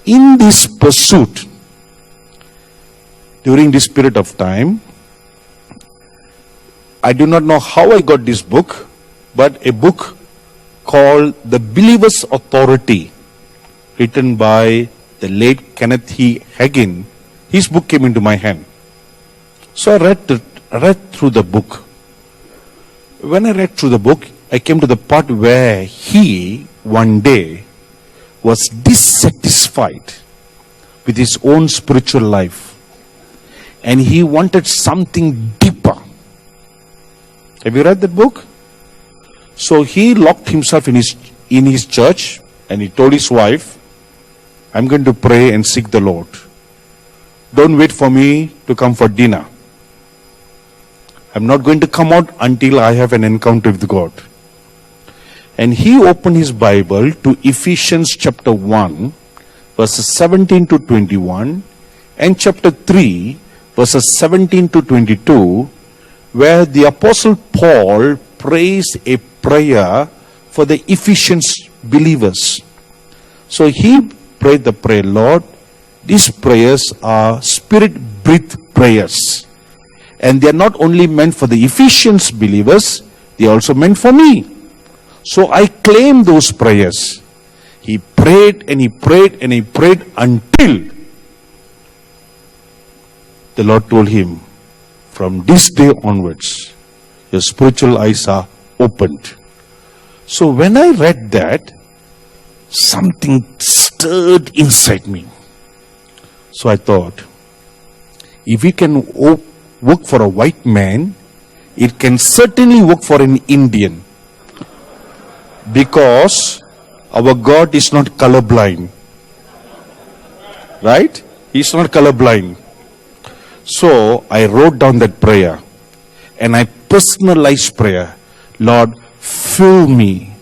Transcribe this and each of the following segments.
in this pursuit, during this period of time, I do not know how I got this book, but a book called The Believer's Authority, written by the late Kenneth E. Hagin. His book came into my hand. So I read through the book. When I read through the book, I came to the part where he, one day, was dissatisfied with his own spiritual life. And he wanted something deeper. Have you read that book? So he locked himself in his church, and he told his wife, I'm going to pray and seek the Lord. Don't wait for me to come for dinner. I'm not going to come out until I have an encounter with God. And he opened his Bible to Ephesians chapter 1, verses 17 to 21, and chapter 3, verses 17 to 22, where the Apostle Paul prays a prayer for the Ephesians believers. So he prayed the prayer, Lord, these prayers are spirit-breathed prayers. And they are not only meant for the Ephesians believers, they are also meant for me. So I claim those prayers. He prayed and he prayed and he prayed until the Lord told him, from this day onwards, your spiritual eyes are opened. So when I read that, something stirred inside me. So I thought, if we can work for a white man, it can certainly work for an Indian. Because our God is not colorblind. Right? He's not colorblind. So I wrote down that prayer. And I personalized prayer. Lord, fill me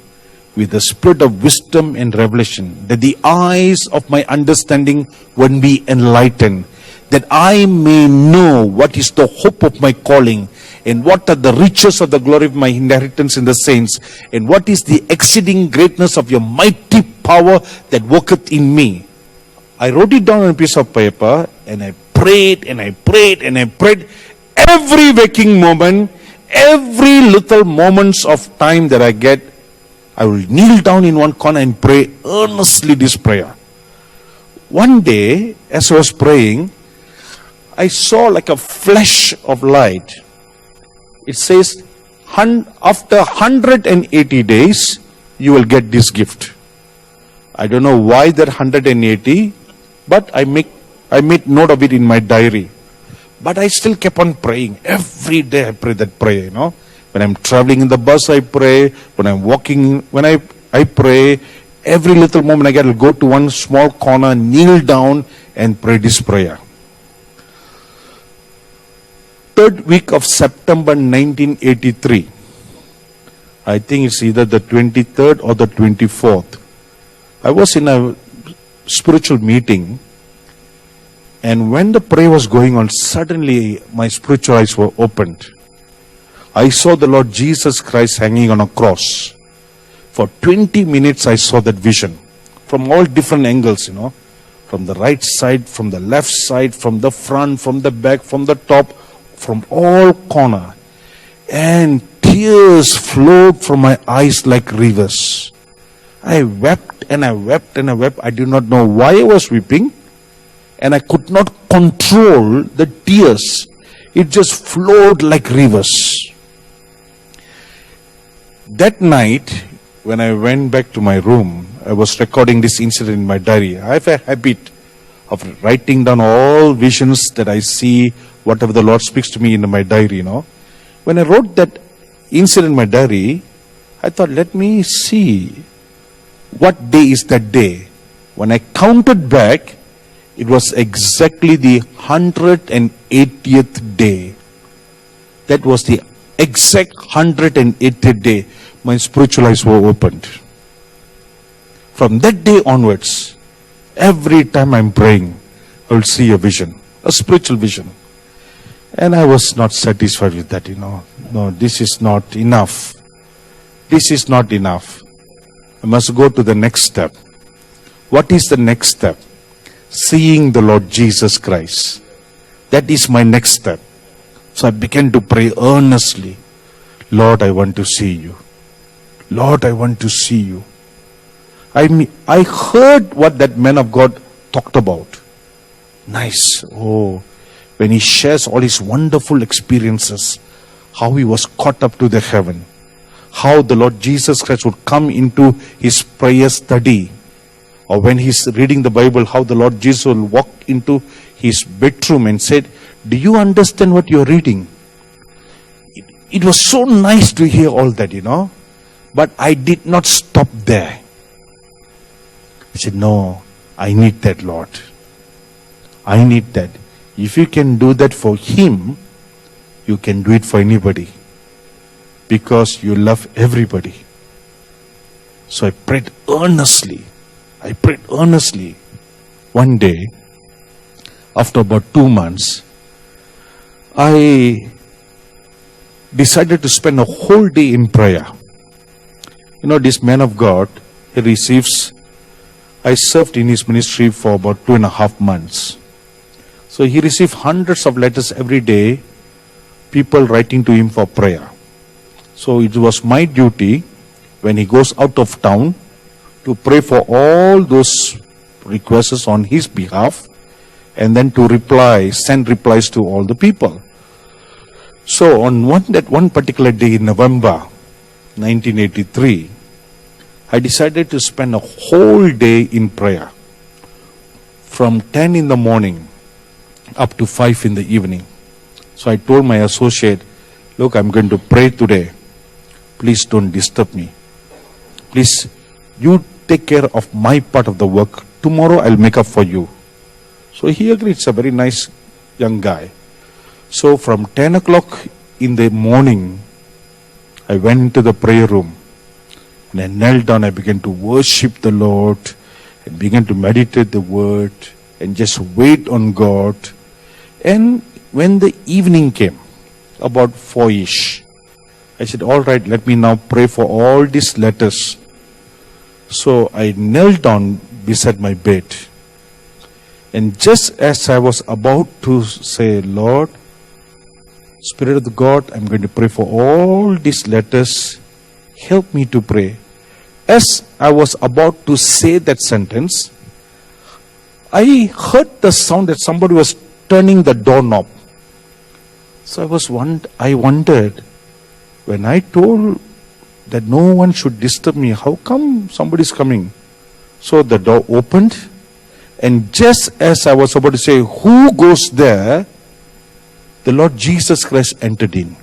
with the spirit of wisdom and revelation, that the eyes of my understanding would be enlightened, that I may know what is the hope of my calling, and what are the riches of the glory of my inheritance in the saints, and what is the exceeding greatness of your mighty power that worketh in me. I wrote it down on a piece of paper, and I prayed and I prayed and I prayed. Every waking moment, every little moments of time that I get, I will kneel down in one corner and pray earnestly this prayer. One day, as I was praying, I saw like a flash of light. It says, after 180 days, you will get this gift. I don't know why that 180, but I made note of it in my diary. But I still kept on praying. Every day I pray that prayer, When I'm traveling in the bus, I pray. When I'm walking, when I pray. Every little moment I get, I'll go to one small corner, kneel down and pray this prayer. 3rd week of September 1983. I think it's either the 23rd or the 24th. I was in a spiritual meeting, and when the prayer was going on, suddenly my spiritual eyes were opened. I saw the Lord Jesus Christ hanging on a cross. For 20 minutes I saw that vision from all different angles, from the right side, from the left side, from the front, from the back, from the top, from all corner. And tears flowed from my eyes like rivers. I wept and I wept and I wept. I did not know why I was weeping, and I could not control the tears. It just flowed like rivers. That night, when I went back to my room, I was recording this incident in my diary. I have a habit of writing down all visions that I see, whatever the Lord speaks to me in my diary, When I wrote that incident in my diary, I thought, let me see what day is that day. When I counted back, it was exactly the 180th day. That was the exact 180th day. My spiritual eyes were opened. From that day onwards, every time I'm praying, I will see a vision, a spiritual vision. And I was not satisfied with that, No, this is not enough. This is not enough. I must go to the next step. What is the next step? seeing the Lord Jesus Christ. That is my next step. So I began to pray earnestly. Lord, I want to see you. Lord, I want to see you. I heard what that man of God talked about. Nice. Oh, when he shares all his wonderful experiences, how he was caught up to the heaven, how the Lord Jesus Christ would come into his prayer study, or when he's reading the Bible, how the Lord Jesus will walk into his bedroom and said, do you understand what you're reading? It was so nice to hear all that, but I did not stop there. I said, no, I need that, Lord. I need that. If you can do that for him, you can do it for anybody. Because you love everybody. So I prayed earnestly. One day, after about 2 months, I decided to spend a whole day in prayer. This man of God, I served in his ministry for about 2.5 months. So he received hundreds of letters every day, people writing to him for prayer. So it was my duty, when he goes out of town, to pray for all those requests on his behalf, and then to send replies to all the people. So on one particular day in November 1983, I decided to spend a whole day in prayer, from 10 in the morning up to 5 in the evening. So I told my associate, look, I'm going to pray today. Please don't disturb me. Please, you take care of my part of the work. Tomorrow I'll make up for you. So he agreed. It's a very nice young guy. So from 10 o'clock in the morning, I went into the prayer room. And I knelt down, I began to worship the Lord, and began to meditate the word, and just wait on God. And when the evening came, about 4ish, I said, all right, let me now pray for all these letters. So I knelt down beside my bed. And just as I was about to say, Lord, Spirit of the God, I'm going to pray for all these letters. Help me to pray. As I was about to say that sentence, I heard the sound that somebody was turning the doorknob. So I wondered, when I told that no one should disturb me, how come somebody's coming? So the door opened, and just as I was about to say, who goes there? The Lord Jesus Christ entered in.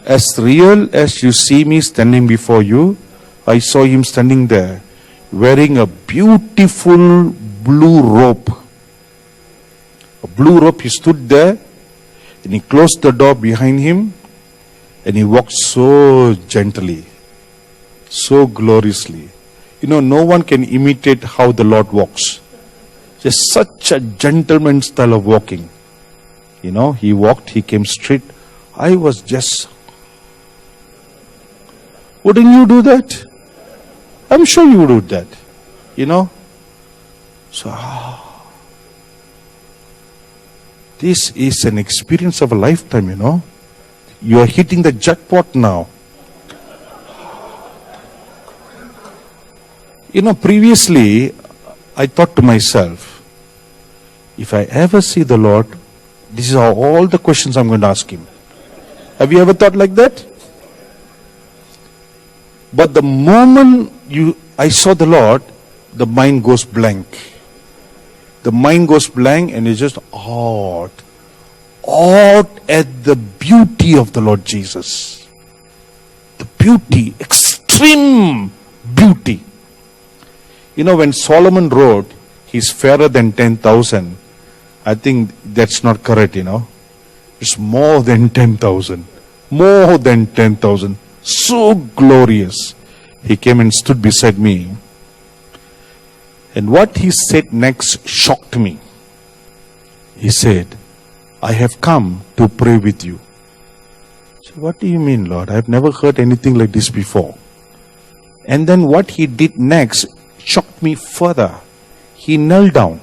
As real as you see me standing before you, I saw him standing there, wearing a beautiful blue robe. A blue robe, he stood there, and he closed the door behind him, and he walked so gently, so gloriously. No one can imitate how the Lord walks. Just such a gentleman style of walking. He walked, he came straight. I was just... Wouldn't you do that? I'm sure you would do that. So, this is an experience of a lifetime, You are hitting the jackpot now. Previously, I thought to myself, if I ever see the Lord, this is all the questions I'm going to ask him. Have you ever thought like that? But the moment I saw the Lord, the mind goes blank. The mind goes blank, and it's just awed at the beauty of the Lord Jesus. The beauty, extreme beauty. When Solomon wrote, he's fairer than 10,000, I think that's not correct, It's more than 10,000. More than 10,000. So glorious. He came and stood beside me. And what he said next shocked me. He said, I have come to pray with you. I said, what do you mean, Lord? I've never heard anything like this before. And then what he did next shocked me further. he knelt down.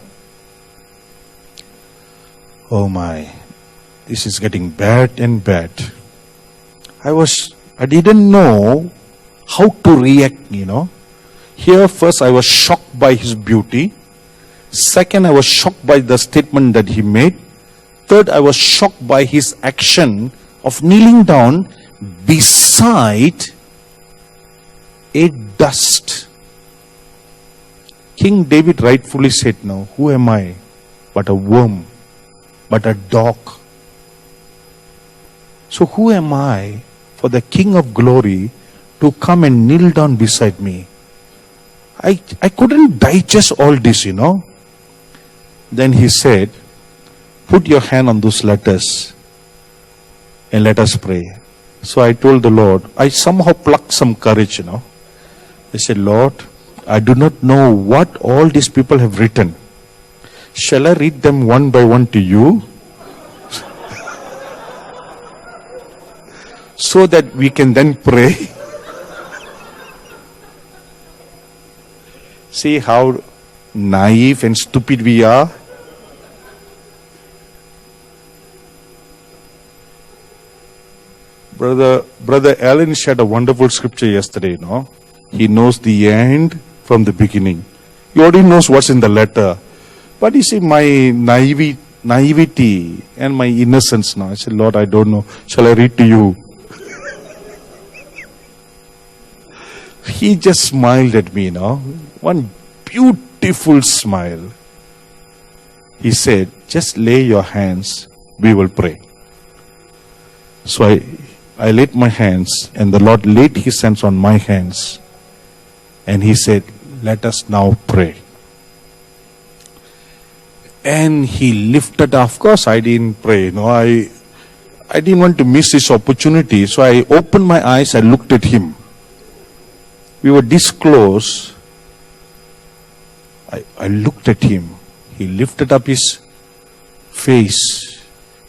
Oh my, this is getting bad and bad. I didn't know how to react, Here first I was shocked by his beauty. Second, I was shocked by the statement that he made. Third, I was shocked by his action of kneeling down beside a dust. King David rightfully said, "Now, who am I but a worm, but a dog?" So who am I for the King of Glory to come and kneel down beside me? I couldn't digest all this, Then he said, "Put your hand on those letters and let us pray." So I told the Lord, I somehow plucked some courage, I said, "Lord, I do not know what all these people have written. Shall I read them one by one to you? So that we can then pray." See how naive and stupid we are. Brother Alan shared a wonderful scripture yesterday, He knows the end from the beginning. He already knows what's in the letter. But you see, my naivety and my innocence now. I said, "Lord, I don't know. Shall I read to you?" He just smiled at me, One beautiful smile. He said, "Just lay your hands. We will pray." So I laid my hands, and the Lord laid his hands on my hands. And he said, "Let us now pray." And he lifted, of course I didn't pray. I didn't want to miss this opportunity. So I opened my eyes, I looked at him. We were this close. I looked at him. He lifted up his face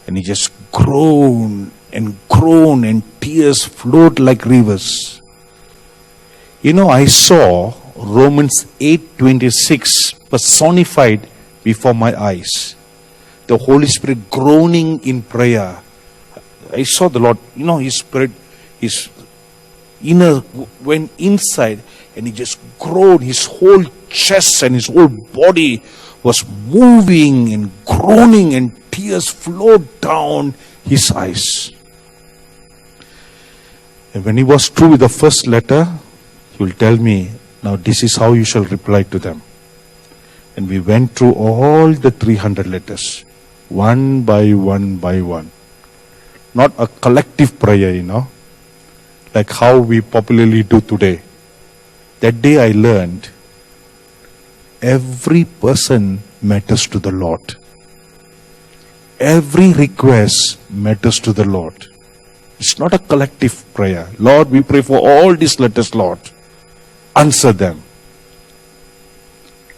and he just groaned and tears flowed like rivers. I saw Romans 8:26 personified before my eyes. The Holy Spirit groaning in prayer. I saw the Lord, His Spirit, His inner went inside and he just groaned. His whole chest and his whole body was moving and groaning and tears flowed down his eyes. And when he was through with the first letter, he will tell me, "Now this is how you shall reply to them." And we went through all the 300 letters, one by one by one. Not a collective prayer, like how we popularly do today. That day I learned every person matters to the Lord. Every request matters to the Lord. It's not a collective prayer. "Lord, we pray for all these letters, Lord. Answer them."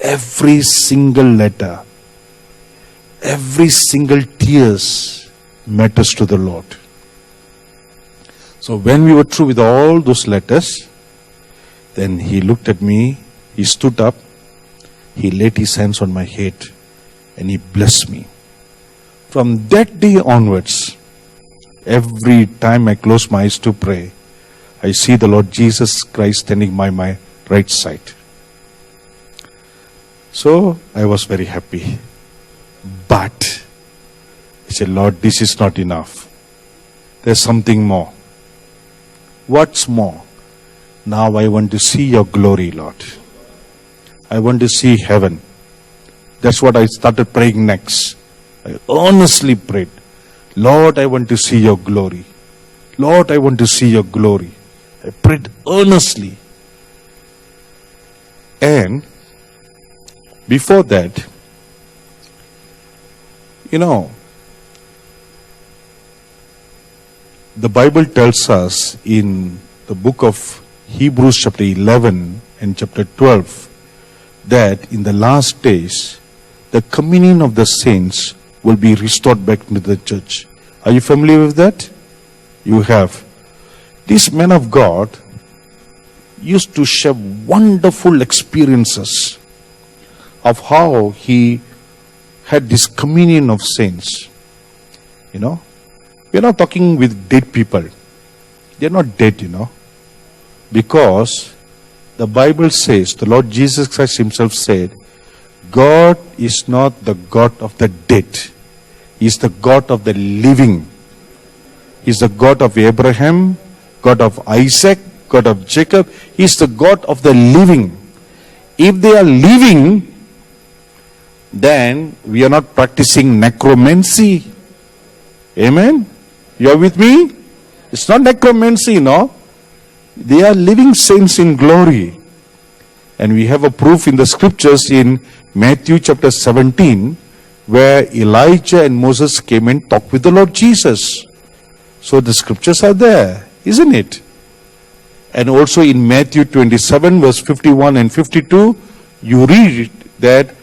Every single letter, every single tears matters to the Lord. So when we were through with all those letters, then he looked at me, he stood up, he laid his hands on my head and he blessed me. From that day onwards, every time I close my eyes to pray, I see the Lord Jesus Christ standing by my right side. So I was very happy. But I said, "Lord, this is not enough. There's something more." What's more? Now I want to see your glory, Lord. I want to see heaven. That's what I started praying next. I earnestly prayed, "Lord, I want to see your glory. Lord, I want to see your glory." I prayed earnestly. And before that, the Bible tells us in the book of Hebrews chapter 11 and chapter 12 that in the last days, the communion of the saints will be restored back into the church. Are you familiar with that? You have. These men of God used to share wonderful experiences of how he had this communion of saints. You know, we're not talking with dead people. They're not dead, you know, because the Bible says, the Lord Jesus Christ himself said, God is not the God of the dead. He is the God of the living. He is the God of Abraham, God of Isaac, God of Jacob. He is the God of the living. If they are living, then we are not practicing necromancy. Amen? You are with me? It's not necromancy, no. They are living saints in glory. And we have a proof in the scriptures in Matthew chapter 17, where Elijah and Moses came and talked with the Lord Jesus. So the scriptures are there, isn't it? And also in Matthew 27 verse 51 and 52, you read that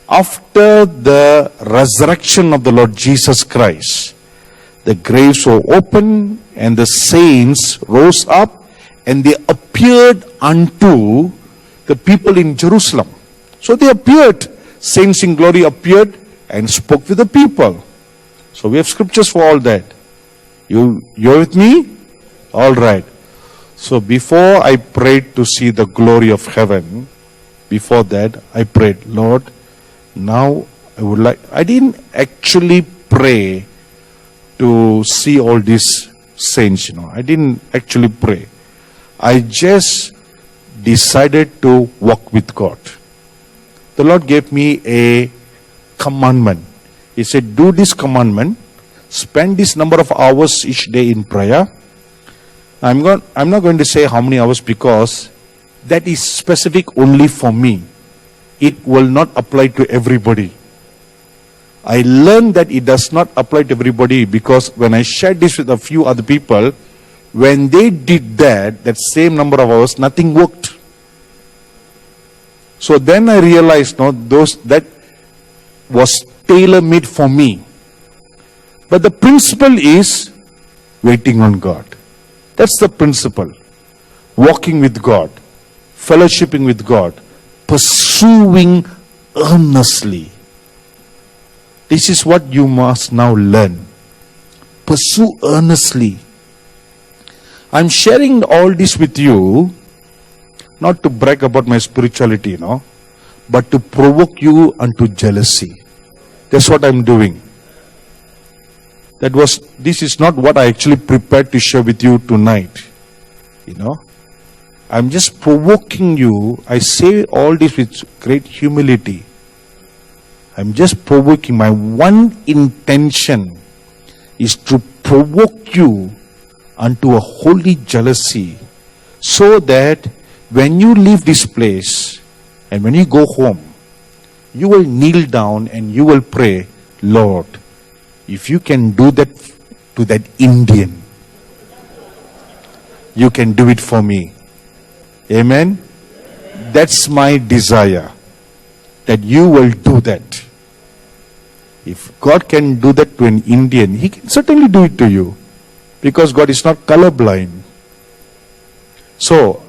after the resurrection of the Lord Jesus Christ, the graves were opened and the saints rose up and they appeared unto the people in Jerusalem. So they appeared, saints in glory appeared and spoke with the people. So we have scriptures for all that. You're with me? All right. So before I prayed to see the glory of heaven, before that I prayed, Lord, now I didn't actually pray to see all these saints, you know. I didn't actually pray. I just decided to walk with God. The Lord gave me a commandment. He said, do this commandment, spend this number of hours each day in prayer. I'm not going to say how many hours because that is specific only for me. It will not apply to everybody. I learned that it does not apply to everybody because when I shared this with a few other people, when they did that same number of hours, nothing worked. So then I realized, no, that was tailor-made for me. But the principle is waiting on God. That's the principle. Walking with God, fellowshipping with God, pursuing earnestly. This is what you must now learn. Pursue earnestly. I'm sharing all this with you, not to brag about my spirituality, you know, but to provoke you unto jealousy. That's what I'm doing. This is not what I actually prepared to share with you tonight. You know, I'm just provoking you. I say all this with great humility. I'm just provoking. My one intention is to provoke you unto a holy jealousy, so that when you leave this place and when you go home, you will kneel down and you will pray, Lord, if you can do that to that Indian, you can do it for me. Amen? That's my desire, that you will do that. If God can do that to an Indian, He can certainly do it to you, because God is not colorblind. So